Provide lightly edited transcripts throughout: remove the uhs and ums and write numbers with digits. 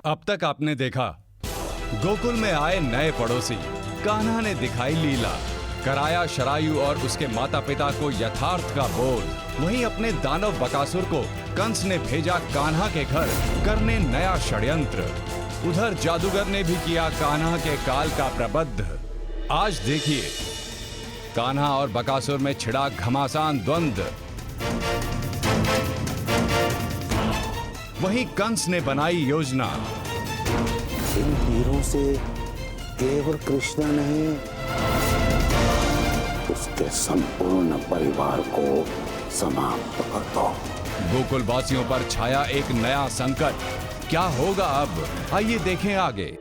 अब तक आपने देखा, गोकुल में आए नए पड़ोसी कान्हा ने दिखाई लीला, कराया शरायु और उसके माता पिता को यथार्थ का बोध। वहीं अपने दानव बकासुर को कंस ने भेजा कान्हा के घर करने नया षड्यंत्र। उधर जादूगर ने भी किया कान्हा के काल का प्रबंध। आज देखिए कान्हा और बकासुर में छिड़ा घमासान द्वंद्व। वहीं कंस ने बनाई योजना। इन वीरों से केवल कृष्ण नहीं, उसके संपूर्ण परिवार को समाप्त कर दो। गोकुल वासियों पर छाया एक नया संकट। क्या होगा अब, आइए देखें आगे।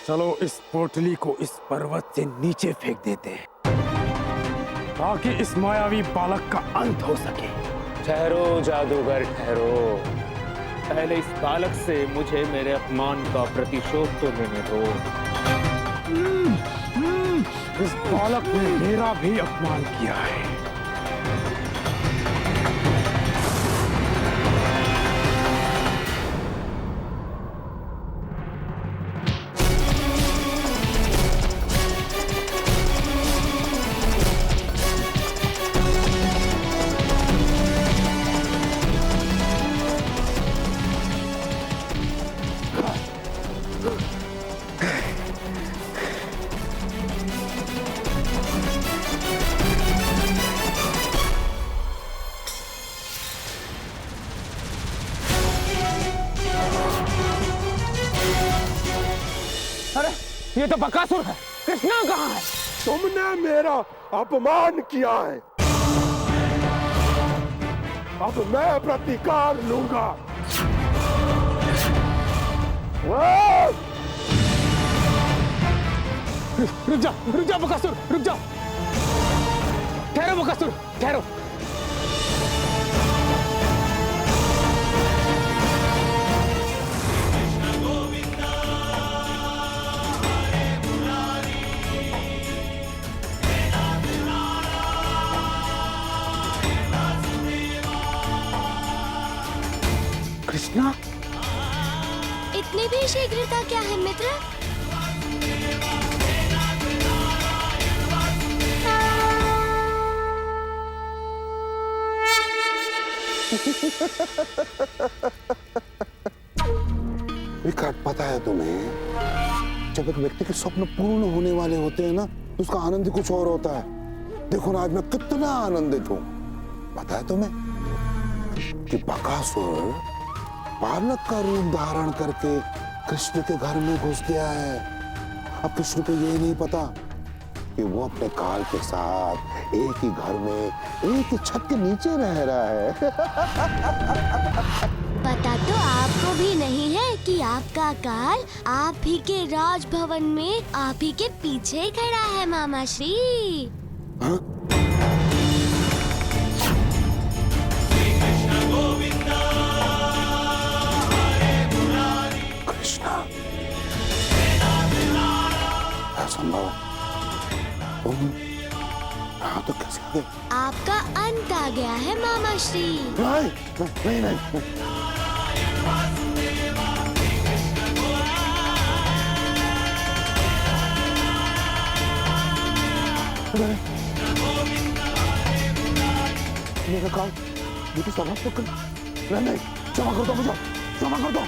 चलो इस पोटली को इस पर्वत से नीचे फेंक देते हैं ताकि इस मायावी बालक का अंत हो सके। ठहरो जादूगर ठहरो, पहले इस बालक से मुझे मेरे अपमान का प्रतिशोध तो लेने दो। इस बालक ने मेरा भी अपमान किया है। ये तो बकासुर है, कृष्णा कहाँ है? तुमने मेरा अपमान किया है, अब मैं प्रतिकार लूंगा। रुक जा बकासुर, रुक जा। ठहरो बकासुर, ठहरो। कृष्णा, इतनी भी शीघ्रता क्या है मित्र? विकट, पता है तुम्हें, जब एक व्यक्ति के स्वप्न पूर्ण होने वाले होते हैं ना, तो उसका आनंद ही कुछ और होता है। देखो ना, आज मैं कितना आनंदित हूँ। पता है तुम्हें कि बकासुर बालक का रूप धारण करके कृष्ण के घर में घुस गया है। अब कृष्ण को ये नहीं पता कि वो अपने काल के साथ एक ही घर में, एक ही छत के नीचे रह रहा है। पता तो आपको भी नहीं है कि आपका काल आप ही के राजभवन में आप ही के पीछे खड़ा है मामा श्री। हाँ? संभव तुम यहाँ तो कैसे आ गए? आपका अंत आ गया है मामा श्री। नहीं, नहीं, नहीं, नहीं। मेरा काल ये तो समाप्त कर। नहीं, नहीं, क्षमा कर दो मुझे, क्षमा कर दो।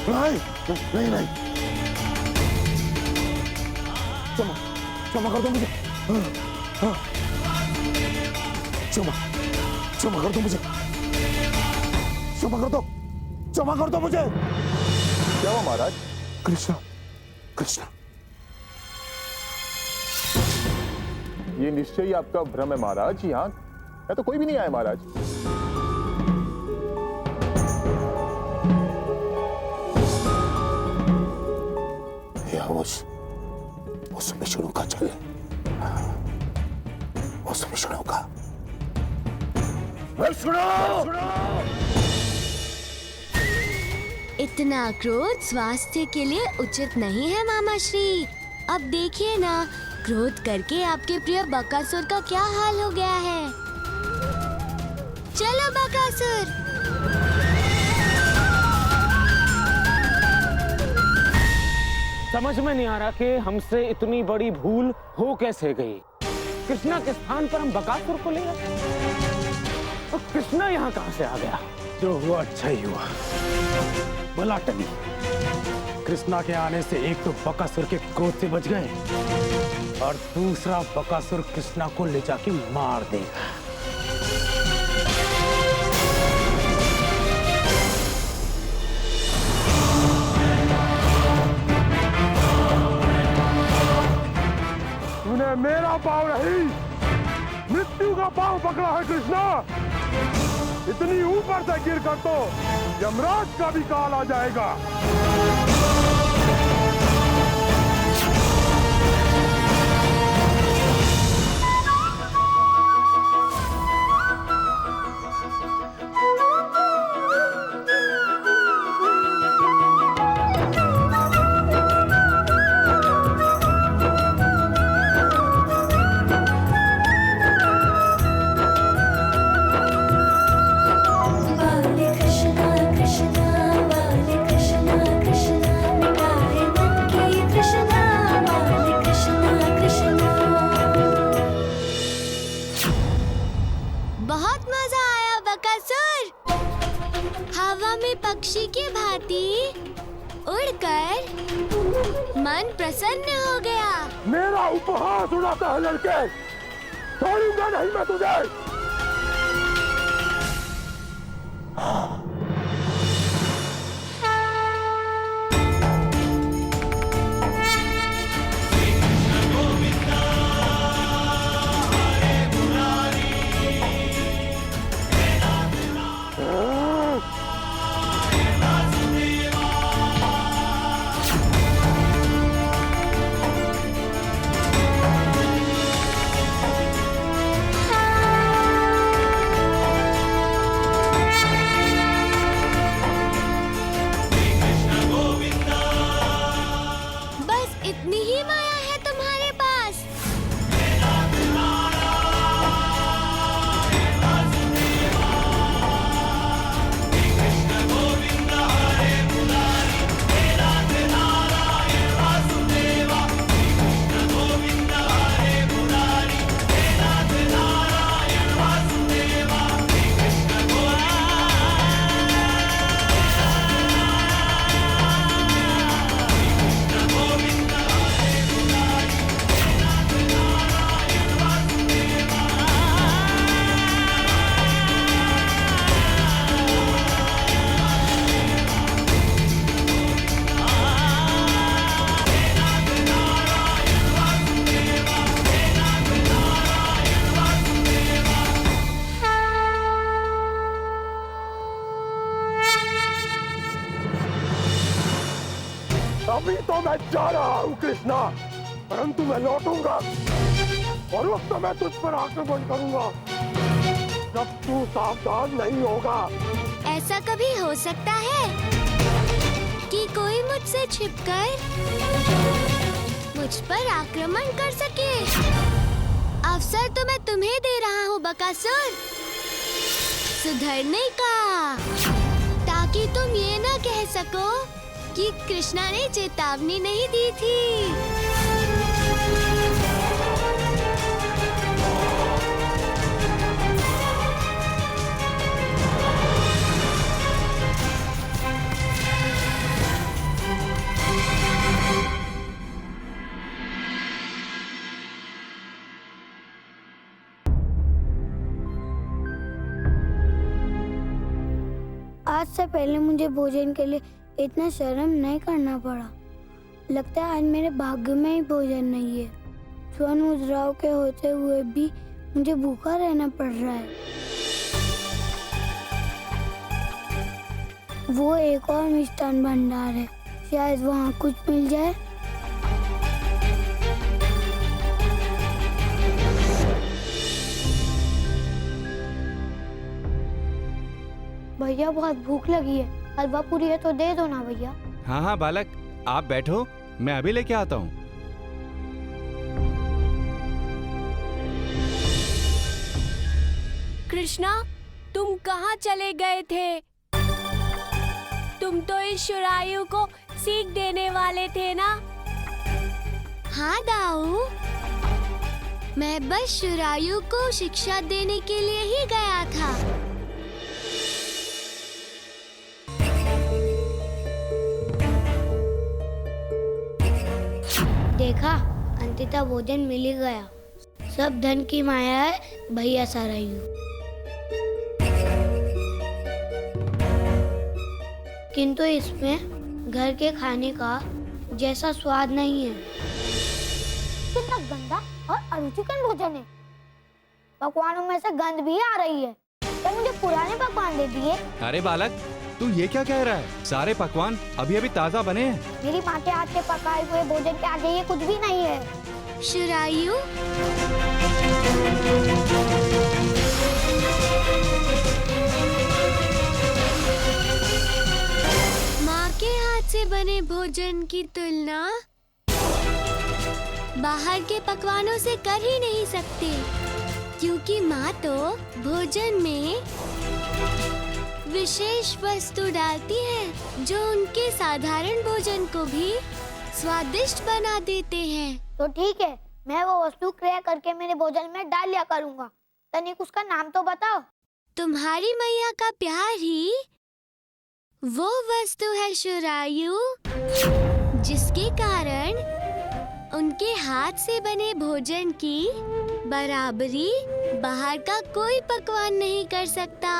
नहीं, नहीं, नहीं, क्षमा कर दो मुझे। क्षमा कर दो मुझे, क्षमा कर दो, क्षमा कर दो मुझे। क्या हुआ महाराज? कृष्णा, कृष्णा, ये निश्चय ही आपका भ्रम है महाराज। यहाँ तो कोई भी नहीं आया महाराज। उस विष्णु का छल, उस विष्णु का। इतना क्रोध स्वास्थ्य के लिए उचित नहीं है मामा श्री। अब देखिए ना, क्रोध करके आपके प्रिय बकासुर का क्या हाल हो गया है। चलो बकासुर। समझ में नहीं आ रहा कि हमसे इतनी बड़ी भूल हो कैसे गई। कृष्णा के स्थान पर हम बकासुर को ले गए, तो कृष्णा यहाँ कहाँ से आ गया? जो हुआ अच्छा ही हुआ। बला टली। कृष्णा के आने से एक तो बकासुर के क्रोध से बच गए और दूसरा बकासुर कृष्णा को ले जाके मार देगा। तूने मेरा पाँव नहीं, मृत्यु का पाँव पकड़ा है कृष्णा। इतनी ऊपर से गिर कर तो यमराज का भी काल आ जाएगा। बहुत मजा आया बकासुर। हवा में पक्षी की भांति उड़कर मन प्रसन्न हो गया। मेरा उपहास उड़ाता है लड़के, छोड़ूंगा नहीं मैं तुझे। अभी तो मैं जा रहा हूँ कृष्णा, परंतु मैं लौटूंगा और उस समय तुझ पर आक्रमण करूंगा जब तू सावधान नहीं होगा। ऐसा कभी हो सकता है कि कोई मुझसे छिपकर मुझ पर आक्रमण कर सके? अवसर तो मैं तुम्हें दे रहा हूँ बकासुर, सुधरने का, ताकि तुम ये ना कह सको कि कृष्णा ने चेतावनी नहीं दी थी। आज से पहले मुझे भोजन के लिए इतना शर्म नहीं करना पड़ा। लगता है आज मेरे भाग्य में ही भोजन नहीं है। स्वर्ण मुद्राओं के होते हुए भी मुझे भूखा रहना पड़ रहा है। वो एक और मिष्ठान भंडार है, शायद वहाँ कुछ मिल जाए। भैया बहुत भूख लगी है, हलवा पूरी है तो दे दो ना भैया। हाँ हाँ बालक, आप बैठो, मैं अभी लेके आता हूँ। कृष्णा, तुम कहाँ चले गए थे? तुम तो इस शुरायु को सीख देने वाले थे ना? हाँ दाऊ, मैं बस शुरायु को शिक्षा देने के लिए ही गया था। देखा, अंततः भोजन मिल ही गया। सब धन की माया है भैया सरायू। किंतु इसमें घर के खाने का जैसा स्वाद नहीं है। कितना गंदा और अरुचिकर भोजन है। पकवानों में से गंध भी आ रही है। तो मुझे पुराने पकवान दे दिए। अरे बालक, तू ये क्या कह रहा है? सारे पकवान अभी अभी ताजा बने हैं। मेरी माँ के हाथ से पकाए हुए भोजन के आगे ये कुछ भी नहीं है। शुरायु, माँ के हाथ से बने भोजन की तुलना बाहर के पकवानों से कर ही नहीं सकते, क्योंकि माँ तो भोजन में विशेष वस्तु डालती है जो उनके साधारण भोजन को भी स्वादिष्ट बना देते हैं। तो ठीक है, मैं वो वस्तु क्रिया करके मेरे भोजन में डाल लिया करूँगा। तनिक उसका नाम तो बताओ। तुम्हारी मैया का प्यार ही वो वस्तु है शुरायु, जिसके कारण उनके हाथ से बने भोजन की बराबरी बाहर का कोई पकवान नहीं कर सकता।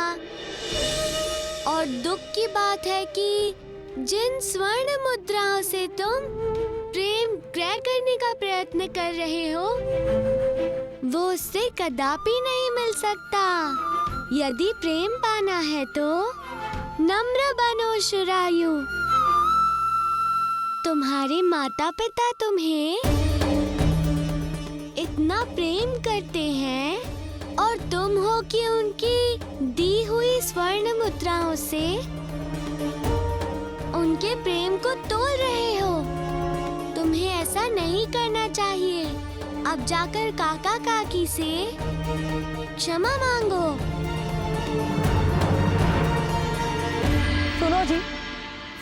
और दुख की बात है कि जिन स्वर्ण मुद्राओं से तुम प्रेम क्रय करने का प्रयत्न कर रहे हो, वो उससे कदापि नहीं मिल सकता। यदि प्रेम पाना है तो नम्र बनो शुरायु। तुम्हारे माता पिता तुम्हें इतना प्रेम करते हैं और तुम हो कि उनकी दी हुई स्वर्ण मुद्राओं से उनके प्रेम को तोल रहे हो। तुम्हें ऐसा नहीं करना चाहिए। अब जाकर काका काकी से क्षमा मांगो। सुनो जी,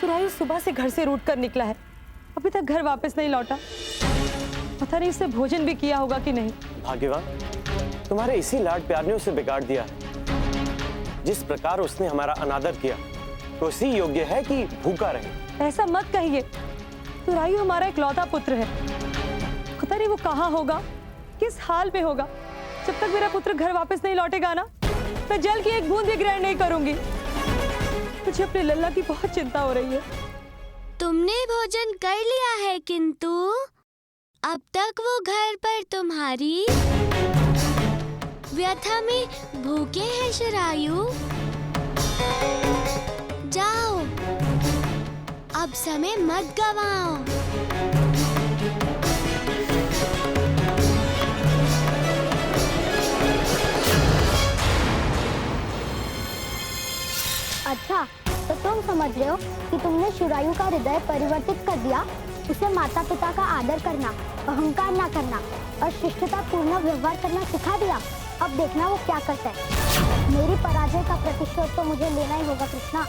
शुरायु सुबह से घर से रूठ कर निकला है, अभी तक घर वापस नहीं लौटा। पता नहीं उसने भोजन भी किया होगा कि नहीं। भाग्यवान, तुम्हारे इसी लाड प्यार ने उसे बिगाड़ दिया है। जिस प्रकार उसने हमारा अनादर किया, तो उसी योग्य है कि भूखा रहे। ऐसा मत कहिए, शुरायु हमारा इकलौता पुत्र है। पता नहीं वो कहाँ होगा, किस हाल में होगा। जब तक मेरा पुत्र घर वापस नहीं लौटेगा ना, मैं जल की एक बूंद भी ग्रहण नहीं करूंगी। मुझे अपने लल्ला की बहुत चिंता हो रही है। तुमने भोजन कर लिया है, किंतु अब तक वो घर पर तुम्हारी व्यथा में भूखे हैं शुरायु। जाओ, अब समय मत गवाओ। अच्छा, तो तुम समझ रहे हो कि तुमने शुरायु का हृदय परिवर्तित कर दिया। उसे माता पिता का आदर करना, अहंकार ना करना और शिष्टता पूर्ण व्यवहार करना सिखा दिया। अब देखना वो क्या करता है। मेरी पराजय का प्रतिशोध तो मुझे लेना ही होगा कृष्णा।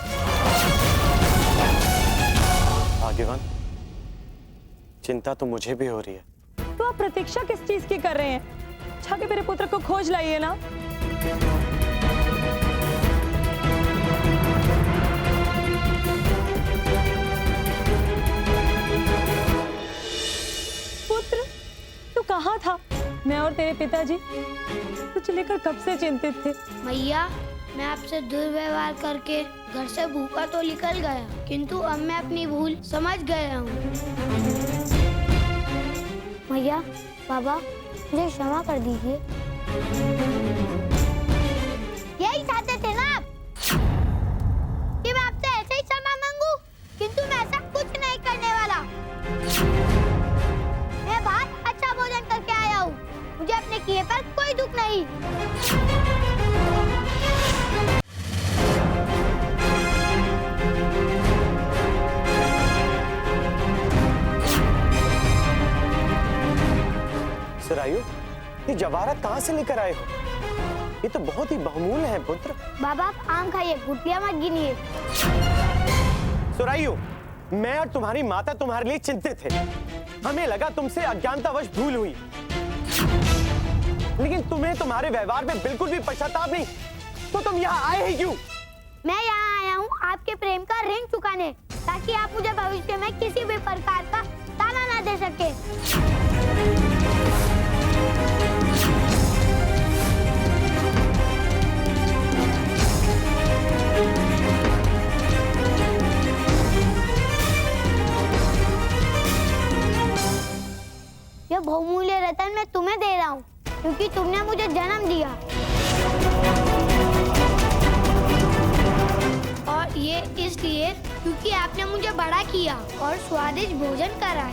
भाग्यवान, चिंता तो मुझे भी हो रही है। तो आप प्रतीक्षा किस चीज की कर रहे हैं? जाके मेरे पुत्र को खोज लाइए ना। पुत्र, तू कहाँ था? मैं और तेरे पिताजी तुझे लेकर कब से चिंतित थे। मैया, मैं आपसे दुर्व्यवहार करके घर से भूखा तो निकल गया, किंतु अब मैं अपनी भूल समझ गया हूँ। मैया, बाबा, मुझे क्षमा कर दीजिए। यही चाहते थे ना आप कि मैं आपसे ऐसे ही क्षमा मांगू, किंतु मैं ऐसा कुछ नहीं करने वाला। मैं बाहर अच्छा भोजन करके आया हूँ, मुझे अपने किए पर कोई दुख नहीं। सुरायु, ये जवाहरात कहाँ से लेकर आए हो? ये तो बहुत ही बहुमूल्य है पुत्र। बाबा आप आम खाइए, गुठलियां मत गिनिए। सुरायु, मैं और तुम्हारी माता तुम्हारे लिए चिंतित थे। हमें लगा तुमसे अज्ञानतावश भूल हुई, लेकिन तुम्हें तुम्हारे व्यवहार में बिल्कुल भी पश्चाताप नहीं, तो तुम यहाँ आए ही क्यों? मैं यहाँ आया हूँ आपके प्रेम का ऋण चुकाने, ताकि आप मुझे भविष्य में किसी भी प्रकार का ताना ना दे सके। यह बहुमूल्य रतन मैं तुम्हें दे रहा हूँ, क्योंकि तुमने मुझे जन्म दिया। और ये इसलिए क्योंकि आपने मुझे बड़ा किया और स्वादिष्ट भोजन कराया।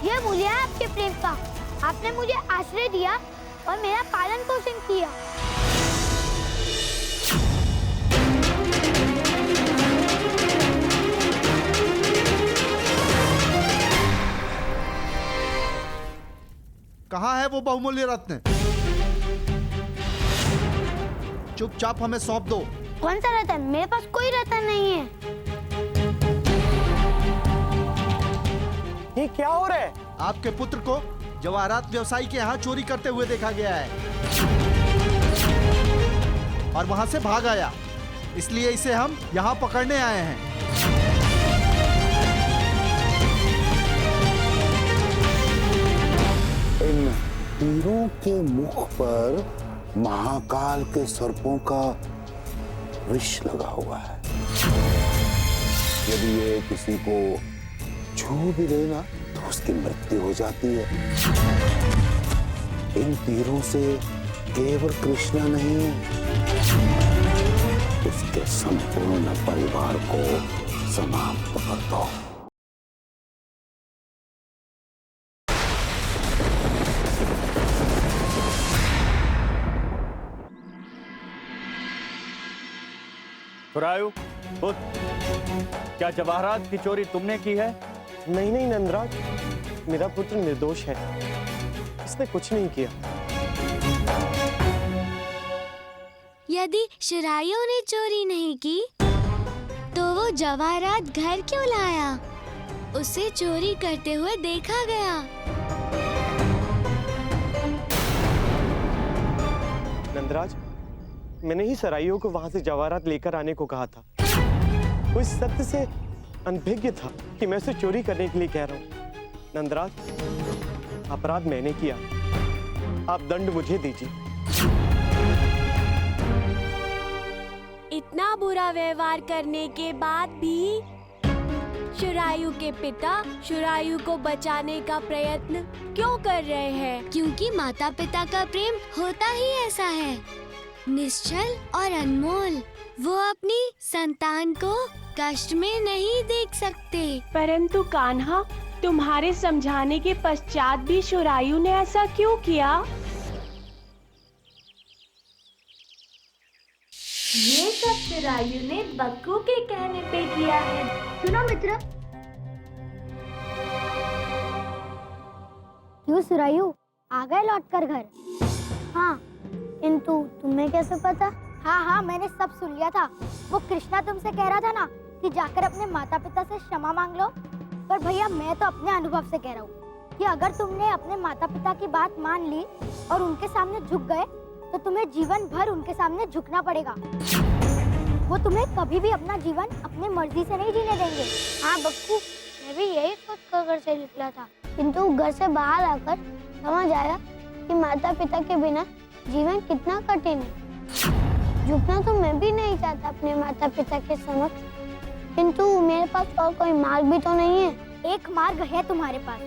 यह मूल्य है आपके प्रेम का। आपने मुझे आश्रय दिया और मेरा पालन पोषण किया। कहाँ है वो बहुमूल्य रत्न? चुपचाप हमें सौंप दो। कौन सा रतन? मेरे पास कोई रतन नहीं है। ये क्या हो रहा है? आपके पुत्र को जवाहरात व्यवसायी के यहाँ चोरी करते हुए देखा गया है और वहाँ से भाग आया, इसलिए इसे हम यहाँ पकड़ने आए हैं। इन तीरों के मुख पर महाकाल के सर्पों का विष लगा हुआ है। यदि ये किसी को छू भी लेना तो उसकी मृत्यु हो जाती है। इन तीरों से केवल कृष्णा नहीं, उसके संपूर्ण परिवार को समाप्त कर दो। सुरायु, क्या जवाहरात की चोरी तुमने की है? नहीं नहीं नंदराज, मेरा पुत्र निर्दोष है, इसने कुछ नहीं किया। यदि सुरायु ने चोरी नहीं की, तो वो जवाहरात घर क्यों लाया? उसे चोरी करते हुए देखा गया। नंदराज, मैंने ही सराइयों को वहां से जवाहरात लेकर आने को कहा था। वो इस सत्य से अनभिज्ञ था कि मैं उसे चोरी करने के लिए कह रहा हूँ। नंदराज, अपराध मैंने किया, आप दंड मुझे दीजिए। इतना बुरा व्यवहार करने के बाद भी सुरायु के पिता सुरायु को बचाने का प्रयत्न क्यों कर रहे हैं? क्योंकि माता पिता का प्रेम होता ही ऐसा है, निश्चल और अनमोल। वो अपनी संतान को कष्ट में नहीं देख सकते। परंतु कान्हा, तुम्हारे समझाने के पश्चात भी सुरायु ने ऐसा क्यों किया? ये सब सुरायु ने बक्कू के कहने पे किया है। सुनो मित्र, क्यों सुरायु आ गए लौटकर घर? हाँ, किंतु तुम्हें कैसे पता? हाँ, मैंने सब सुन लिया था। वो कृष्णा तुमसे कह रहा था ना कि जाकर अपने माता पिता से क्षमा मांग लो। पर भैया, मैं तो अपने अनुभव से कह रहा हूँ कि अगर तुमने अपने माता पिता की बात मान ली और उनके सामने झुक गए, तो तुम्हें जीवन भर उनके सामने झुकना पड़ेगा। वो तुम्हें कभी भी अपना जीवन अपनी मर्जी से नहीं जीने देंगे। हाँ बक्कू, मैं भी यही सोचकर घर से निकला था, किंतु घर से बाहर आकर समझ आया कि माता पिता के बिना जीवन कितना कठिन है। झुकना तो मैं भी नहीं चाहता अपने माता पिता के समक्ष, किंतु मेरे पास और कोई मार्ग भी तो नहीं है। एक मार्ग है तुम्हारे पास,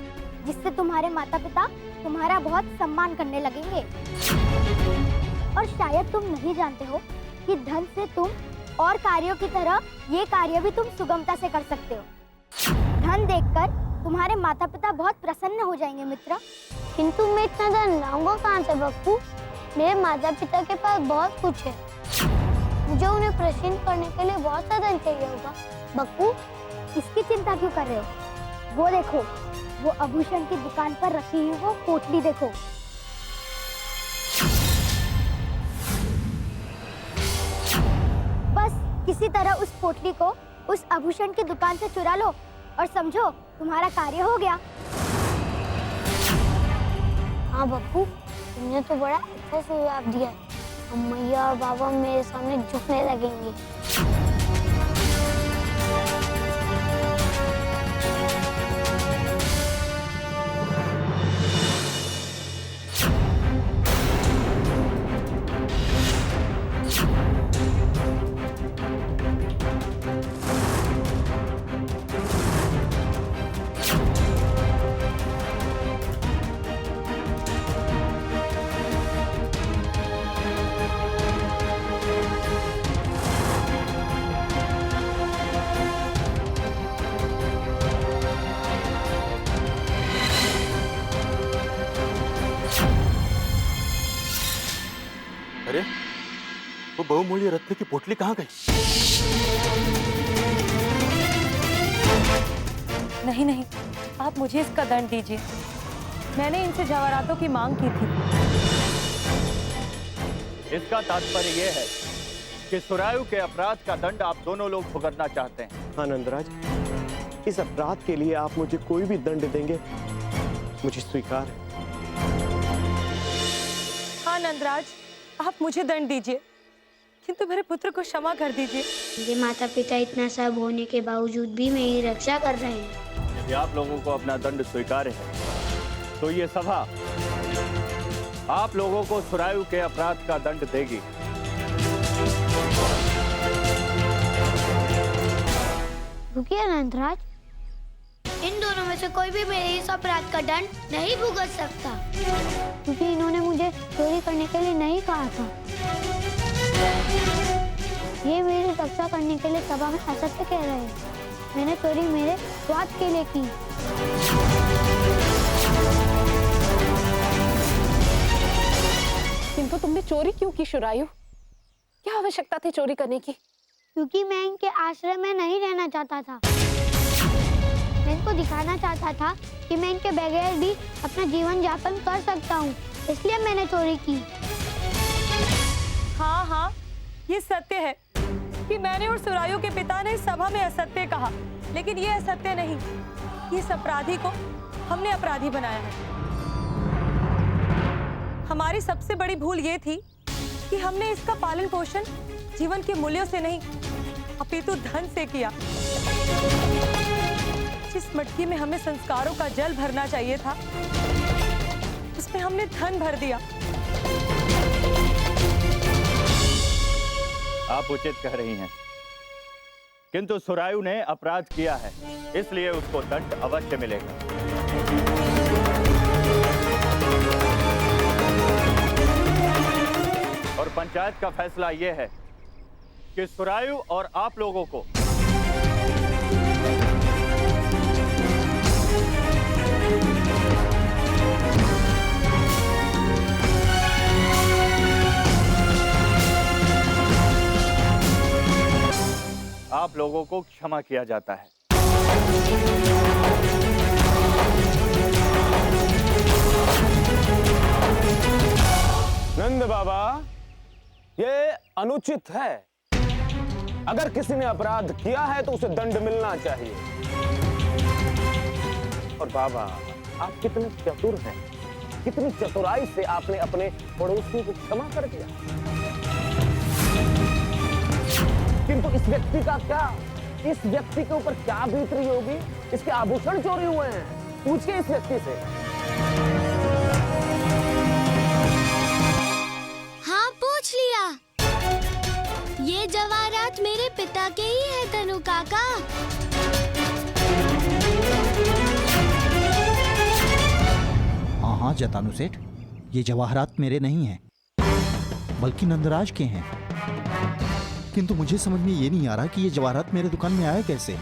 जिससे तुम्हारे माता पिता तुम्हारा बहुत सम्मान करने लगेंगे। और शायद तुम नहीं जानते हो कि धन से तुम और कार्यों की तरह ये कार्य भी तुम सुगमता से कर सकते हो। धन देखकर तुम्हारे माता पिता बहुत प्रसन्न हो जाएंगे मित्र। किंतु मैं इतना धन लाऊंगा कहाँ से बक्कू? मेरे माता पिता के पास बहुत कुछ है। मुझे उन्हें प्रश्न करने के लिए बहुत सा धन चाहिए होगा। बक्कू, इसकी चिंता क्यों कर रहे हो? वो देखो, वो आभूषण की दुकान पर रखी हुई वो पोटली देखो। बस किसी तरह उस पोटली को उस आभूषण की दुकान से चुरा लो और समझो तुम्हारा कार्य हो गया। हाँ बक्कू, तुमने तो बड़ा अच्छा सुझाव दिया है। अब मैया और बाबा मेरे सामने झुकने लगेंगे। अरे, वो बहुमूल्य रत्न की पोटली कहाँ गई? नहीं नहीं, आप मुझे इसका दंड दीजिए। मैंने इनसे जवाहरातों की मांग की थी। इसका तात्पर्य यह है कि सुरायु के अपराध का दंड आप दोनों लोग भुगतना चाहते हैं। हाँ नंदराज, इस अपराध के लिए आप मुझे कोई भी दंड देंगे, मुझे स्वीकार है। हाँ नंदराज, आप मुझे दंड दीजिए, किंतु मेरे पुत्र को क्षमा कर दीजिए। मेरे माता पिता इतना सब होने के बावजूद भी मेरी रक्षा कर रहे हैं। यदि आप लोगों को अपना दंड स्वीकार है, तो ये सभा आप लोगों को सुरायु के अपराध का दंड देगी। रुकिए नंदराज, इन दोनों में से कोई भी मेरे इस अपराध का दंड नहीं भुगत सकता, क्योंकि इन्होंने मुझे चोरी करने के लिए नहीं कहा था। ये मेरी रक्षा करने के लिए सभा में असत्य कह रहे हैं। मैंने चोरी मेरे स्वाद के लिए की। किंतु तुमने चोरी क्यों की सुरायु? क्या आवश्यकता थी चोरी करने की? क्योंकि मैं इनके आश्रय में नहीं रहना चाहता था। मैं इनको दिखाना चाहता था कि मैं इनके बगैर भी अपना जीवन यापन कर सकता हूँ, इसलिए मैंने चोरी की। हाँ हाँ, ये सत्य है कि मैंने और सुरायु के पिता ने सभा में असत्य कहा, लेकिन ये असत्य नहीं। इस अपराधी को हमने अपराधी बनाया है। हमारी सबसे बड़ी भूल ये थी कि हमने इसका पालन पोषण जीवन के मूल्यों से नहीं, अपितु धन से किया। जिस मटकी में हमें संस्कारों का जल भरना चाहिए था, उसमें हमने धन भर दिया। आप उचित कह रही हैं, किंतु सुरायु ने अपराध किया है, इसलिए उसको दंड अवश्य मिलेगा। और पंचायत का फैसला यह है कि सुरायु और आप लोगों को आप लोगों को क्षमा किया जाता है। नंद बाबा, ये अनुचित है। अगर किसी ने अपराध किया है तो उसे दंड मिलना चाहिए। और बाबा, आप कितने चतुर हैं, कितनी चतुराई से आपने अपने पड़ोसी को क्षमा कर दिया। किंतु इस व्यक्ति का क्या, इस व्यक्ति के ऊपर क्या बीत रही होगी? इसके आभूषण चोरी हुए हैं, पूछिए इस व्यक्ति से। हाँ, पूछ लिया। ये जवाहरात मेरे पिता के ही है तनु काका। हाँ हाँ जतानु सेठ, ये जवाहरात मेरे नहीं हैं, बल्कि नंदराज के हैं। किंतु मुझे समझ में ये नहीं आ रहा कि ये जवाहरात मेरे दुकान में आया कैसे।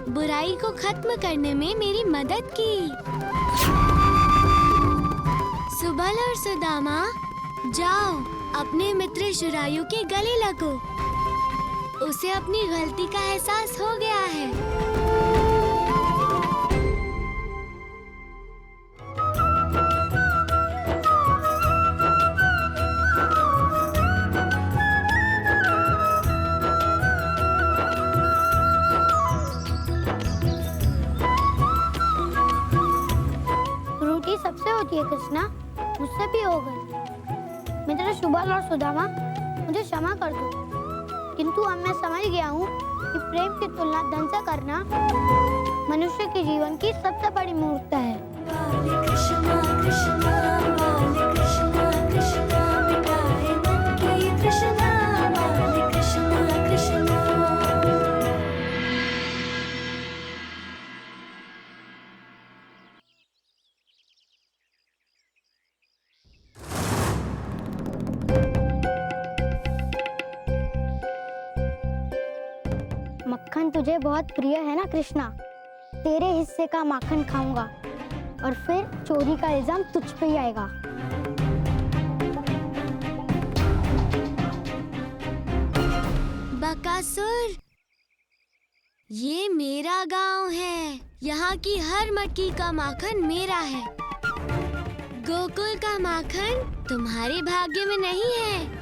बुराई को खत्म करने में मेरी मदद की। सुबल और सुदामा, जाओ अपने मित्र शुरायु के गले लगो। उसे अपनी गलती का एहसास हो गया है। रोटी सबसे होती है कृष्णा, मुझसे भी हो गई। मित्र सुबल और सुदामा, मुझे क्षमा कर दो, किंतु अब मैं समझ गया हूँ कि प्रेम की तुलना धन से करना मनुष्य के जीवन की सबसे बड़ी मूर्खता है। कृष्णा कृष्णा कृष्णा कृष्णा मिटाए मन की तृष्णा, कृष्णा कृष्णा। मक्खन तुझे बहुत प्रिय है ना कृष्णा? तेरे हिस्से का माखन खाऊंगा और फिर चोरी का इल्जाम तुझ पे ही आएगा। बकासुर, ये मेरा गांव है। यहाँ की हर मटकी का माखन मेरा है। गोकुल का माखन तुम्हारे भाग्य में नहीं है।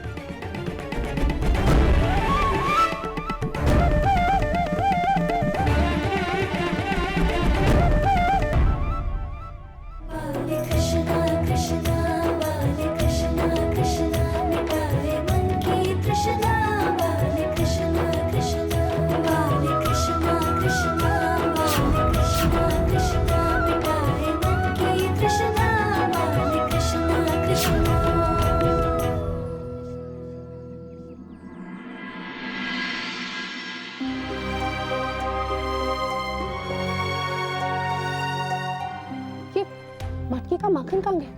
मटकी का माखन कहाँ गया?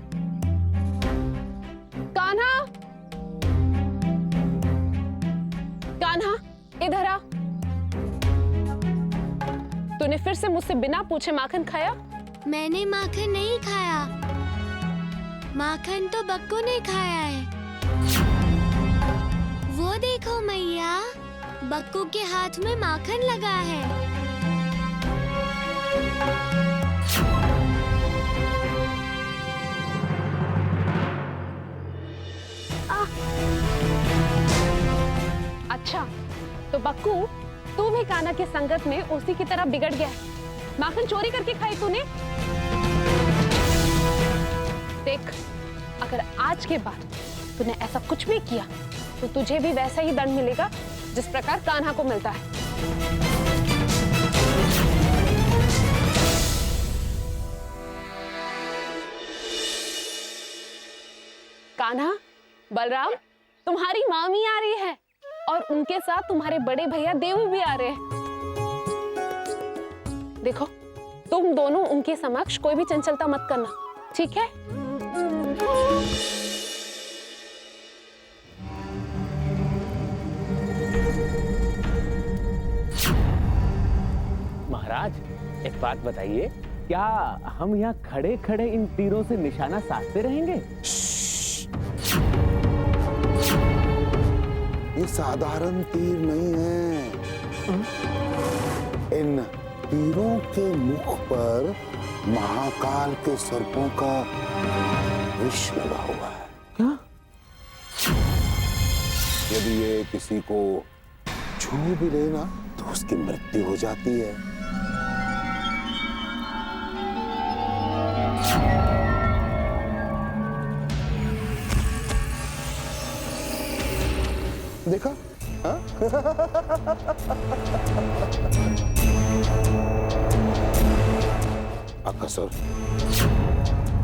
कान्हा, कान्हा, इधर आ। तूने फिर से मुझसे बिना पूछे माखन खाया? मैंने माखन नहीं खाया। माखन तो बक्कू ने खाया है। वो देखो मैया, बक्कू के हाथ में माखन लगा है। अच्छा, तो बक्कू, तू भी कान्हा की संगत में उसी की तरह बिगड़ गया है। माखन चोरी करके खाई तूने। देख, अगर आज के बाद तूने ऐसा कुछ भी किया तो तुझे भी वैसा ही दंड मिलेगा जिस प्रकार कान्हा को मिलता है। कान्हा, बलराम, तुम्हारी मामी आ रही है और उनके साथ तुम्हारे बड़े भैया देवू भी आ रहे हैं। देखो, तुम दोनों उनके समक्ष कोई भी चंचलता मत करना, ठीक है? महाराज, एक बात बताइए, क्या हम यहाँ खड़े खड़े इन तीरों से निशाना साधते रहेंगे? ये साधारण तीर नहीं है। इन तीरों के मुख पर महाकाल के सर्पों का विष लगा हुआ है। क्या? यदि ये किसी को छू भी लेना तो उसकी मृत्यु हो जाती है। देखा? हाँ? अकसर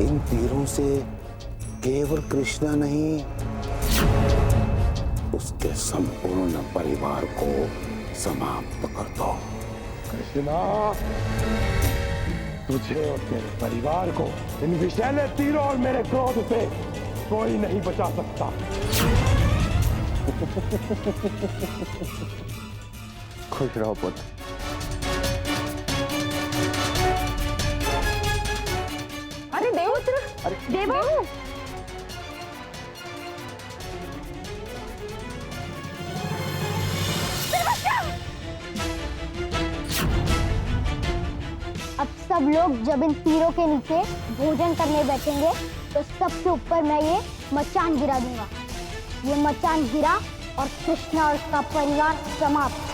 इन तीरों से केवल कृष्णा नहीं, उसके संपूर्ण परिवार को समाप्त कर दो। कृष्णा, तुझे और तेरे परिवार को इन विषैले तीरों और मेरे क्रोध से कोई नहीं बचा सकता। खुश रहो पुत्र, देवपुत्र, देवो। अब सब लोग जब इन तीरों के नीचे भोजन करने बैठेंगे तो सबसे ऊपर मैं ये मचान गिरा दूंगा। ये मचान गिरा और कृष्णा और उसका परिवार समाप्त।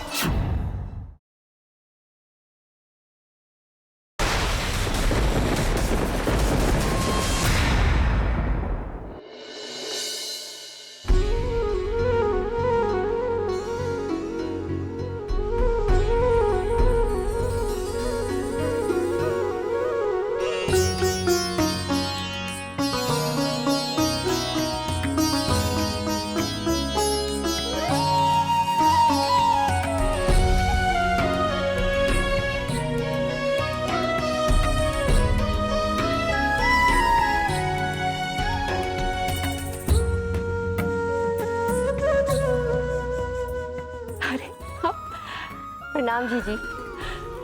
प्रणाम जीजी।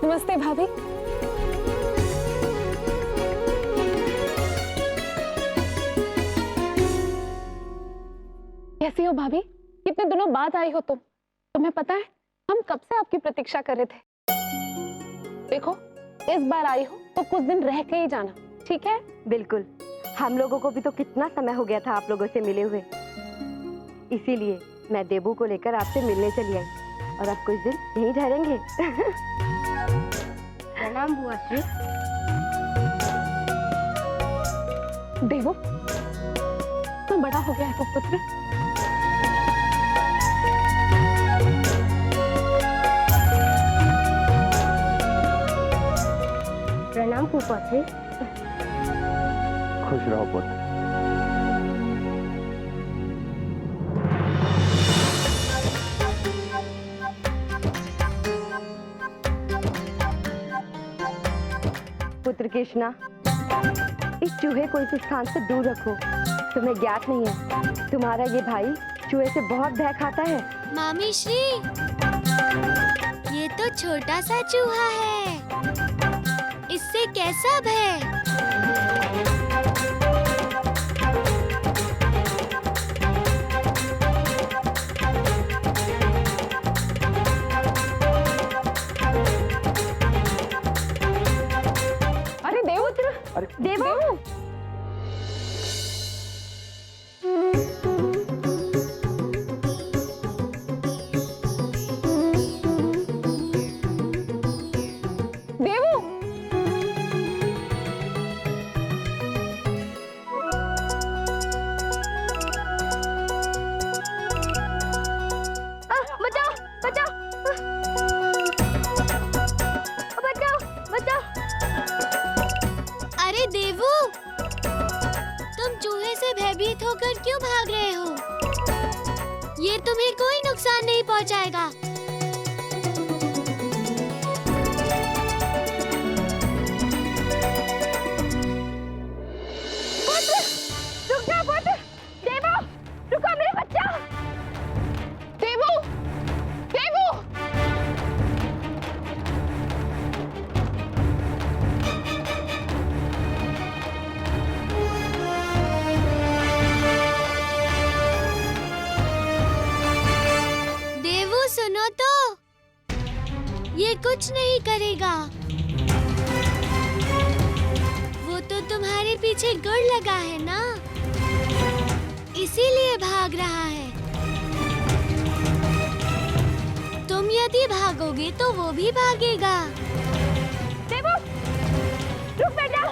नमस्ते भाभी। कैसी हो भाभी? कितने दिनों बाद आई हो तुम। तुम्हें पता है हम कब से आपकी प्रतीक्षा कर रहे थे। देखो इस बार आई हो तो कुछ दिन रह के ही जाना, ठीक है? बिल्कुल, हम लोगों को भी तो कितना समय हो गया था आप लोगों से मिले हुए, इसीलिए मैं देबू को लेकर आपसे मिलने चली आई और अब कुछ दिन यहीं ठहरेंगे। प्रणाम बुआ जी। देवो तू बड़ा हो गया है पुत्र। प्रणाम फूफा जी। खुश रहो पुत्र। पुत्र कृष्णा, इस चूहे को इस स्थान से दूर रखो। तुम्हें ज्ञात नहीं है तुम्हारा ये भाई चूहे से बहुत भय खाता है। मामी श्री, ये तो छोटा सा चूहा है, इससे कैसा भय? देवो, देवो, बचाओ बचाओ बचाओ बचाओ। अरे देवू, तुम चूहे से भयभीत होकर क्यों भाग रहे हो? ये तुम्हें कोई नुकसान नहीं पहुंचाएगा। रुक जाओ पुत्र। देवो, रुको मेरे बच्चा। देवो, देवो। देवू सुनो तो, ये कुछ नहीं करेगा। वो तो तुम्हारे पीछे गुड़ लगा है ना, इसीलिए भाग रहा है। तुम यदि भागोगे तो वो भी भागेगा। देवो, रुक बेटा।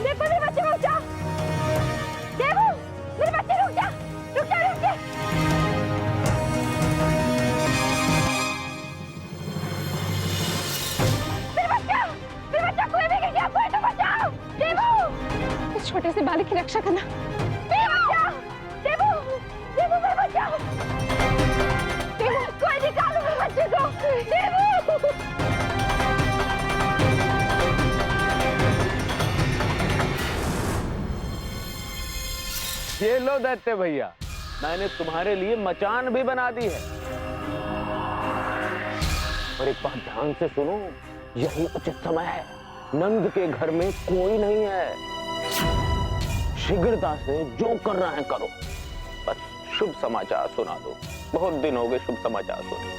देखो मेरे बच्चे को बचाओ। देवो, मेरे बच्चे रुक जा, रुक जा, रुक जा। मेरे बच्चा कोई भी गिर गया, कोई तो बचाओ। देवो, इस छोटे से बालक की रक्षा करना। देवो, देवो मेरे बच्चा। देवो, कोई निकालो मेरे बच्चे को। देवो। ये लो दैत्य भैया, मैंने तुम्हारे लिए मचान भी बना दी है। और एक बात ध्यान से सुनो, यही उचित समय है। नंद के घर में कोई नहीं है। शीघ्रता से जो करना है करो, बस शुभ समाचार सुना दो। बहुत दिन हो गए शुभ समाचार सुने।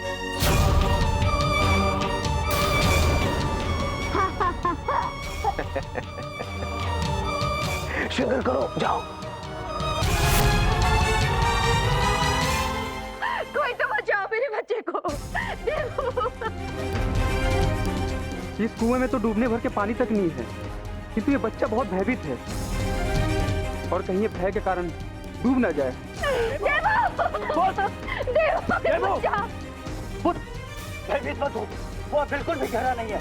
शीघ्र करो, जाओ। कोई तो बचाओ मेरे बच्चे को। इस कुएं में तो डूबने भर के पानी तक नहीं है, किंतु ये बच्चा बहुत भयभीत है और कहीं ये भय के कारण डूब ना जाए। भयभीत मत हो, वो बिल्कुल भी गहरा नहीं है।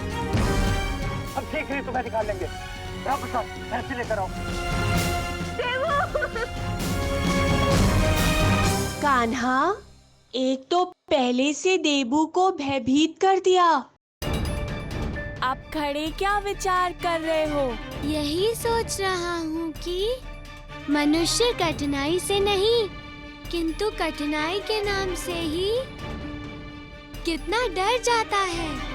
हम शीघ्र ही तुम्हें निकाल लेंगे। ऐसे लेकर आओ। कान्हा, एक तो पहले से देबू को भयभीत कर दिया, अब खड़े क्या विचार कर रहे हो? यही सोच रहा हूँ कि मनुष्य कठिनाई से नहीं, किंतु कठिनाई के नाम से ही कितना डर जाता है।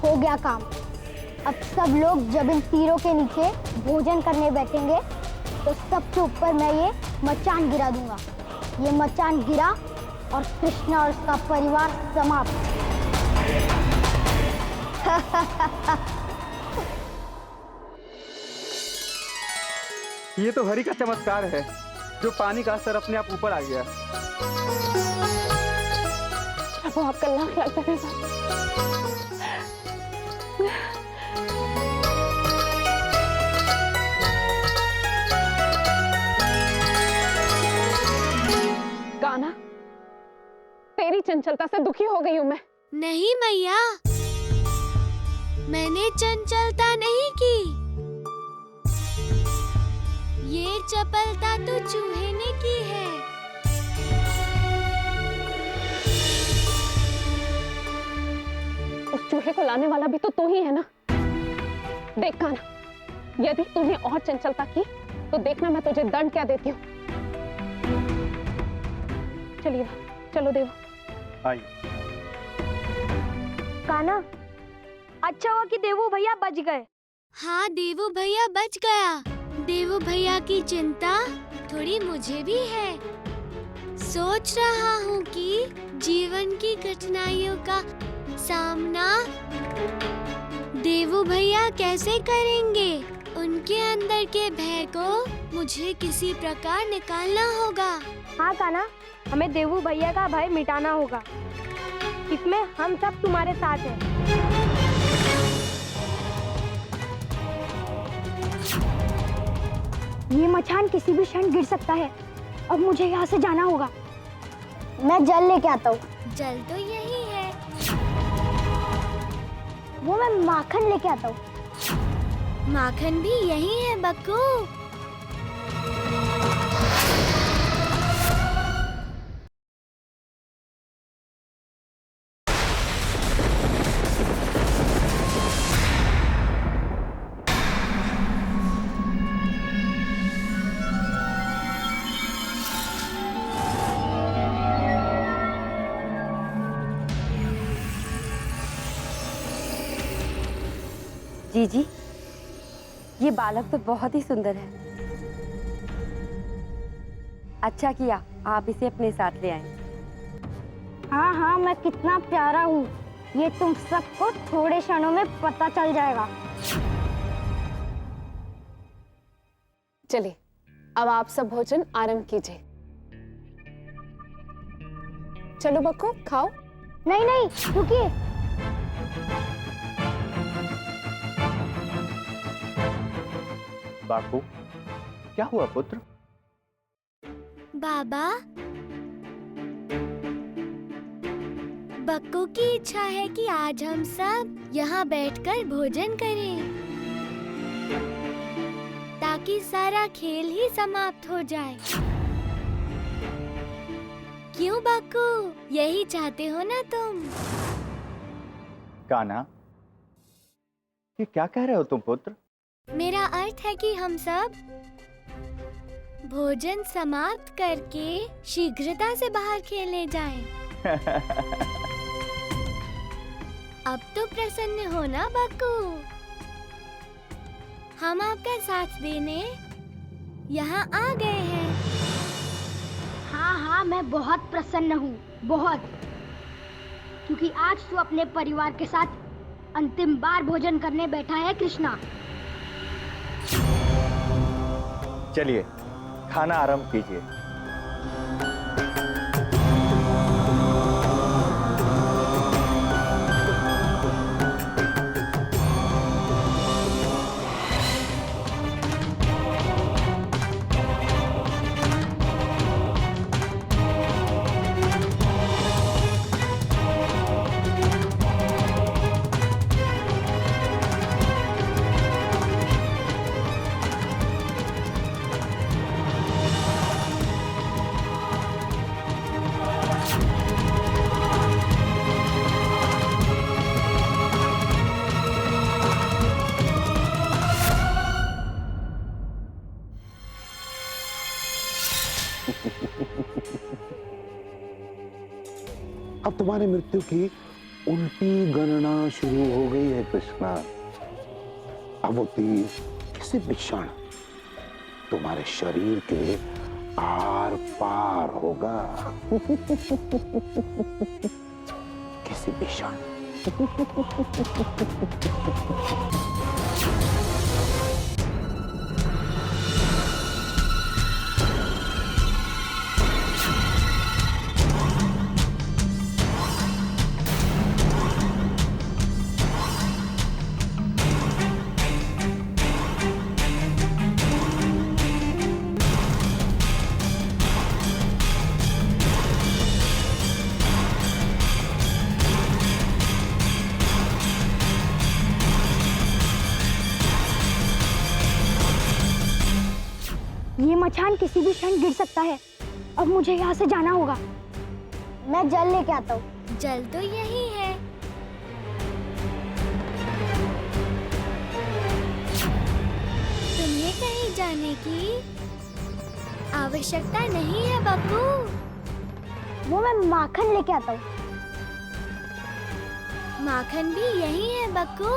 हो गया काम। अब सब लोग जब इन तीरों के नीचे भोजन करने बैठेंगे तो सबसे ऊपर मैं ये मचान गिरा दूंगा। ये मचान गिरा और कृष्णा और उसका परिवार समाप्त। ये तो हरि का चमत्कार है, जो पानी का असर अपने आप ऊपर आ गया। प्रभु आपका लाख लाख धन्यवाद। कान्हा, तेरी चंचलता से दुखी हो गई हूँ मैं। नहीं मैया, मैंने चंचलता नहीं की। ये चपलता तो चूहे ने की है। उस चूहे को लाने वाला भी तो तू ही है ना। देख कान्हा, यदि तूने और चंचलता की तो देखना मैं तुझे दंड क्या देती हूँ। चलिए चलो देव। आइए। कान्हा, अच्छा हुआ कि देवू भैया बच गए। हाँ, देवू भैया बच गया। देवू भैया की चिंता थोड़ी मुझे भी है। सोच रहा हूँ कि जीवन की कठिनाइयों का सामना देवू भैया कैसे करेंगे। उनके अंदर के भय को मुझे किसी प्रकार निकालना होगा। हाँ कान्हा, हमें देवू भैया का भय मिटाना होगा। इसमें हम सब तुम्हारे साथ हैं। ये मचान किसी भी क्षण गिर सकता है। अब मुझे यहाँ से जाना होगा। मैं जल लेके आता हूँ। जल तो यही है। वो मैं माखन लेके आता हूँ। माखन भी यही है बक्कू। जीजी, ये बालक तो बहुत ही सुंदर है। अच्छा किया आप इसे अपने साथ ले आए। हाँ हाँ, मैं कितना प्यारा हूँ ये तुम सबको थोड़े क्षणों में पता चल जाएगा। चलिए, अब आप सब भोजन आरंभ कीजिए। चलो बक्कू, खाओ। नहीं नहीं, रुकिए। बाकू, क्या हुआ पुत्र? बाबा, बक्कू की इच्छा है कि आज हम सब यहाँ बैठकर भोजन करें, ताकि सारा खेल ही समाप्त हो जाए। क्यों बक्कू, यही चाहते हो ना तुम? कान्हा, ये क्या कह रहे हो तुम पुत्र? मेरा अर्थ है कि हम सब भोजन समाप्त करके शीघ्रता से बाहर खेलने जाएं। अब तो प्रसन्न हो ना बक्कू? हम आपका साथ देने यहाँ आ गए हैं। हाँ हाँ, मैं बहुत प्रसन्न हूँ, बहुत। क्योंकि आज तू अपने परिवार के साथ अंतिम बार भोजन करने बैठा है कृष्णा। चलिए, खाना आरंभ कीजिए। अब तुम्हारी मृत्यु की उल्टी गणना शुरू हो गई है कृष्णा। अब वो तीर किसी भी क्षण तुम्हारे शरीर के आर पार होगा। किसी भी क्षण। ये मचान किसी भी क्षण गिर सकता है। अब मुझे यहाँ से जाना होगा। मैं जल लेके आता हूँ। जल तो यही है। तुम्हें कहीं जाने की आवश्यकता नहीं है बब्बू। वो मैं माखन लेके आता हूँ। माखन भी यही है बक्कू।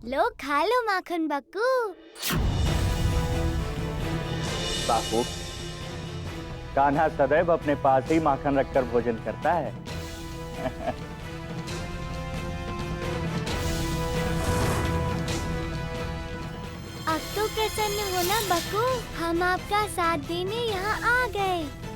लो खा लो माखन बक्कू। बापू, कान्हा सदैव अपने पास ही माखन रखकर भोजन करता है। अब तो प्रसन्न हो ना बक्कू, हम आपका साथ देने यहाँ आ गए।